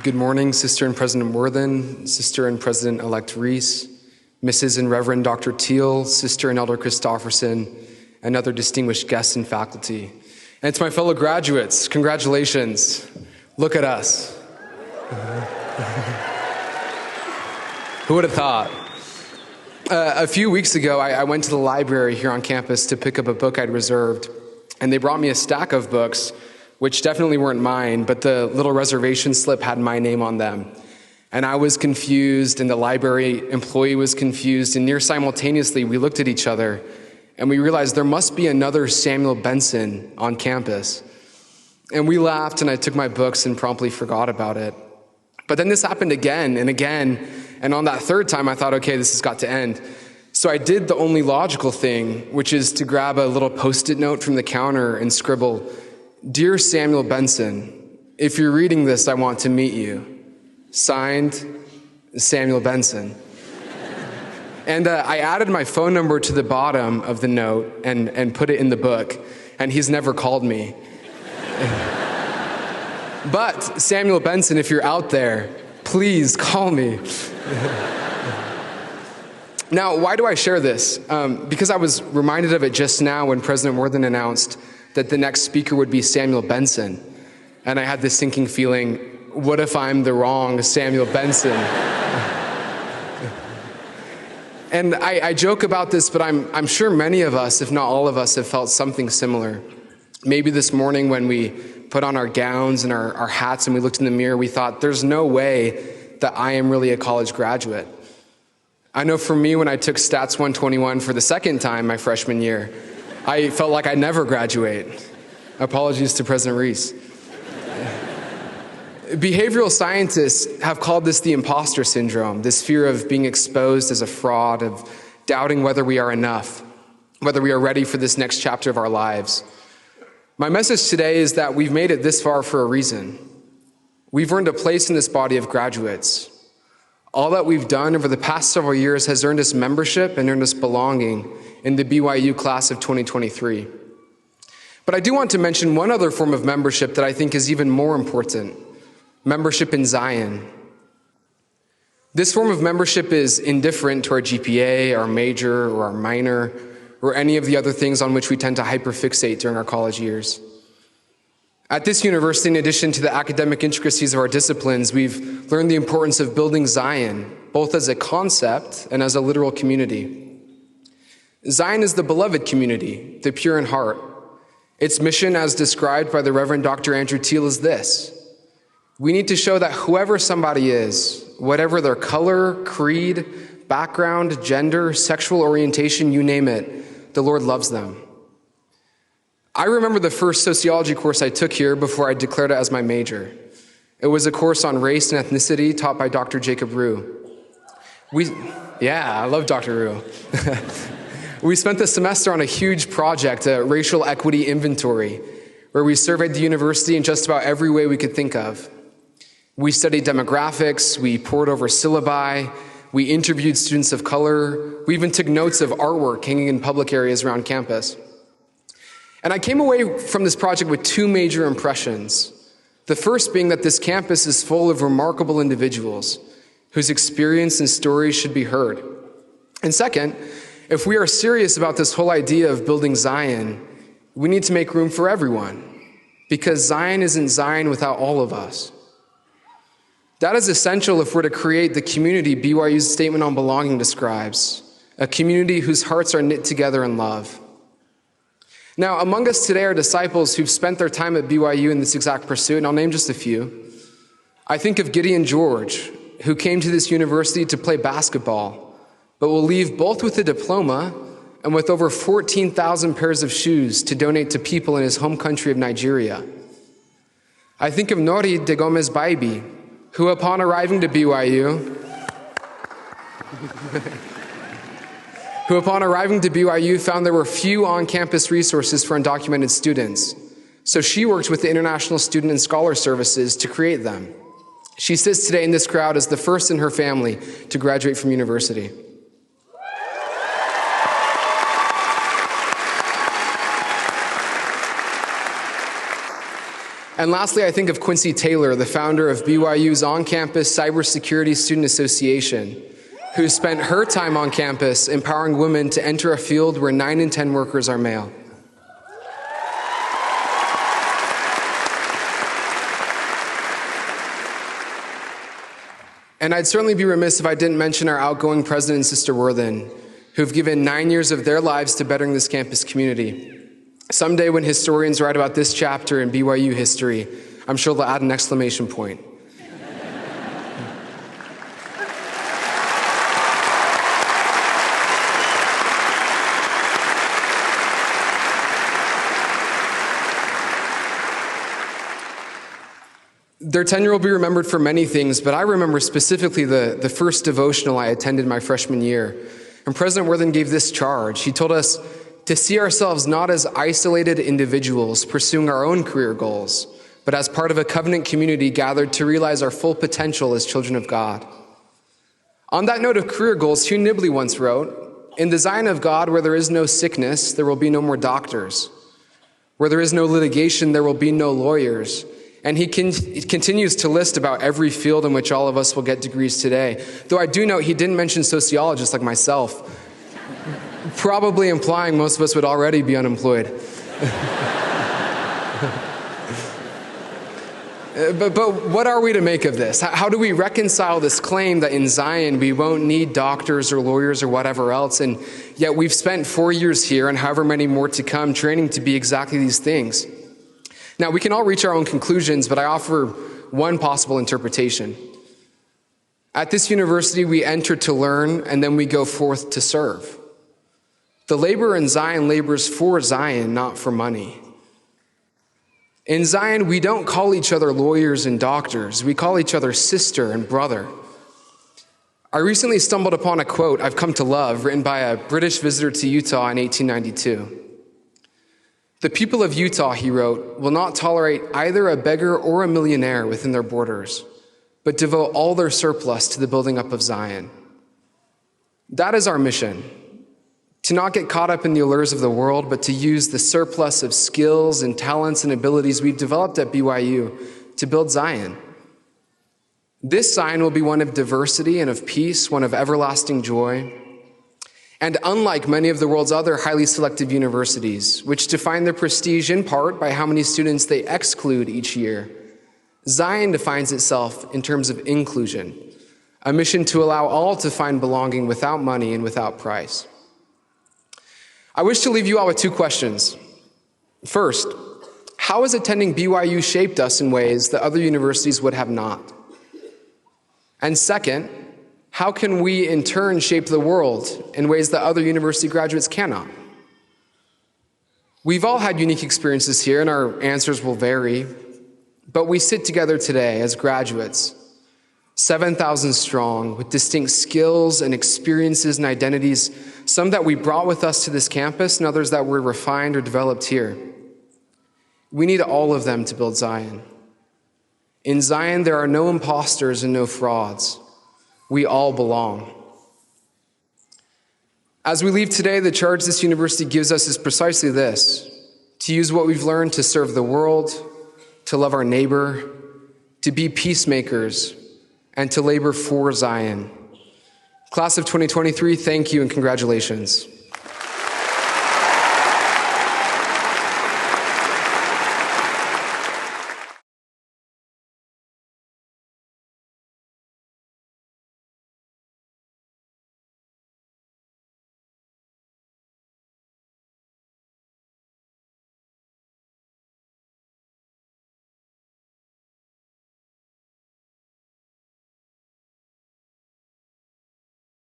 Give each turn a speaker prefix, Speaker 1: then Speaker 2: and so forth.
Speaker 1: Good morning, Sister and President Worthen, Sister and President-elect Reese, Mrs. and Reverend Dr. Teal, Sister and Elder Christofferson, and other distinguished guests and faculty. And to my fellow graduates, congratulations. Look at us. Who would have thought? A few weeks ago, I went to the library here on campus to pick up a book I'd reserved, and they brought me a stack of books, which definitely weren't mine, but the little reservation slip had my name on them. And I was confused, and the library employee was confused, and near simultaneously, we looked at each other, and we realized there must be another Samuel Benson on campus. And we laughed, and I took my books and promptly forgot about it. But then this happened again and again, and on that third time, I thought, okay, this has got to end. So I did the only logical thing, which is to grab a little Post-it note from the counter and scribble, "Dear Samuel Benson, if you're reading this, I want to meet you. Signed, Samuel Benson." And I added my phone number to the bottom of the note and put it in the book, and he's never called me. But Samuel Benson, if you're out there, please call me. Now, why do I share this? Because I was reminded of it just now when President Worthen announced that the next speaker would be Samuel Benson. And I had this sinking feeling, what if I'm the wrong Samuel Benson? And I joke about this, but I'm sure many of us, if not all of us, have felt something similar. Maybe this morning when we put on our gowns and our hats and we looked in the mirror, we thought, there's no way that I am really a college graduate. I know for me, when I took Stats 121 for the second time my freshman year, I felt like I'd never graduate. Apologies to President Reese. Behavioral scientists have called this the imposter syndrome, this fear of being exposed as a fraud, of doubting whether we are enough, whether we are ready for this next chapter of our lives. My message today is that we've made it this far for a reason. We've earned a place in this body of graduates. All that we've done over the past several years has earned us membership and earned us belonging in the BYU class of 2023. But I do want to mention one other form of membership that I think is even more important, membership in Zion. This form of membership is indifferent to our GPA, our major, or our minor, or any of the other things on which we tend to hyperfixate during our college years. At this university, in addition to the academic intricacies of our disciplines, we've learned the importance of building Zion, both as a concept and as a literal community. Zion is the beloved community, the pure in heart. Its mission, as described by the Reverend Dr. Andrew Teal, is this: we need to show that whoever somebody is, whatever their color, creed, background, gender, sexual orientation, you name it, the Lord loves them. I remember the first sociology course I took here before I declared it as my major. It was a course on race and ethnicity taught by Dr. Jacob Rue. I love Dr. Rue. We spent the semester on a huge project, a racial equity inventory, where we surveyed the university in just about every way we could think of. We studied demographics, we pored over syllabi, we interviewed students of color, we even took notes of artwork hanging in public areas around campus. And I came away from this project with two major impressions. The first being that this campus is full of remarkable individuals whose experience and stories should be heard. And second, if we are serious about this whole idea of building Zion, we need to make room for everyone, because Zion isn't Zion without all of us. That is essential if we're to create the community BYU's Statement on Belonging describes, a community whose hearts are knit together in love. Now, among us today are disciples who've spent their time at BYU in this exact pursuit, and I'll name just a few. I think of Gideon George, who came to this university to play basketball, but will leave both with a diploma and with over 14,000 pairs of shoes to donate to people in his home country of Nigeria. I think of Nori de Gomez Baibi, who upon arriving to BYU, found there were few on-campus resources for undocumented students. So she worked with the International Student and Scholar Services to create them. She sits today in this crowd as the first in her family to graduate from university. And lastly, I think of Quincy Taylor, the founder of BYU's on-campus Cybersecurity Student Association, who spent her time on campus empowering women to enter a field where 9 in 10 workers are male. And I'd certainly be remiss if I didn't mention our outgoing president and Sister Worthen, who've given 9 years of their lives to bettering this campus community. Someday when historians write about this chapter in BYU history, I'm sure they'll add an exclamation point. Their tenure will be remembered for many things, but I remember specifically the first devotional I attended my freshman year. And President Worthen gave this charge. He told us to see ourselves not as isolated individuals pursuing our own career goals, but as part of a covenant community gathered to realize our full potential as children of God. On that note of career goals, Hugh Nibley once wrote, "In the Zion of God, where there is no sickness, there will be no more doctors. Where there is no litigation, there will be no lawyers." And he continues to list about every field in which all of us will get degrees today. Though I do note he didn't mention sociologists like myself, probably implying most of us would already be unemployed. But what are we to make of this? How do we reconcile this claim that in Zion we won't need doctors or lawyers or whatever else, and yet we've spent 4 years here and however many more to come training to be exactly these things? Now, we can all reach our own conclusions, but I offer one possible interpretation. At this university, we enter to learn, and then we go forth to serve. The laborer in Zion labors for Zion, not for money. In Zion, we don't call each other lawyers and doctors. We call each other sister and brother. I recently stumbled upon a quote I've come to love, written by a British visitor to Utah in 1892. "The people of Utah," he wrote, "will not tolerate either a beggar or a millionaire within their borders, but devote all their surplus to the building up of Zion." That is our mission, to not get caught up in the allures of the world, but to use the surplus of skills and talents and abilities we've developed at BYU to build Zion. This Zion will be one of diversity and of peace, one of everlasting joy. And unlike many of the world's other highly selective universities, which define their prestige in part by how many students they exclude each year, Zion defines itself in terms of inclusion, a mission to allow all to find belonging without money and without price. I wish to leave you all with 2 questions. First, how has attending BYU shaped us in ways that other universities would have not? And second, how can we in turn shape the world in ways that other university graduates cannot? We've all had unique experiences here, and our answers will vary, but we sit together today as graduates, 7,000 strong, with distinct skills and experiences and identities, some that we brought with us to this campus and others that were refined or developed here. We need all of them to build Zion. In Zion, there are no imposters and no frauds. We all belong. As we leave today, the charge this university gives us is precisely this: to use what we've learned to serve the world, to love our neighbor, to be peacemakers, and to labor for Zion. Class of 2023, thank you and congratulations.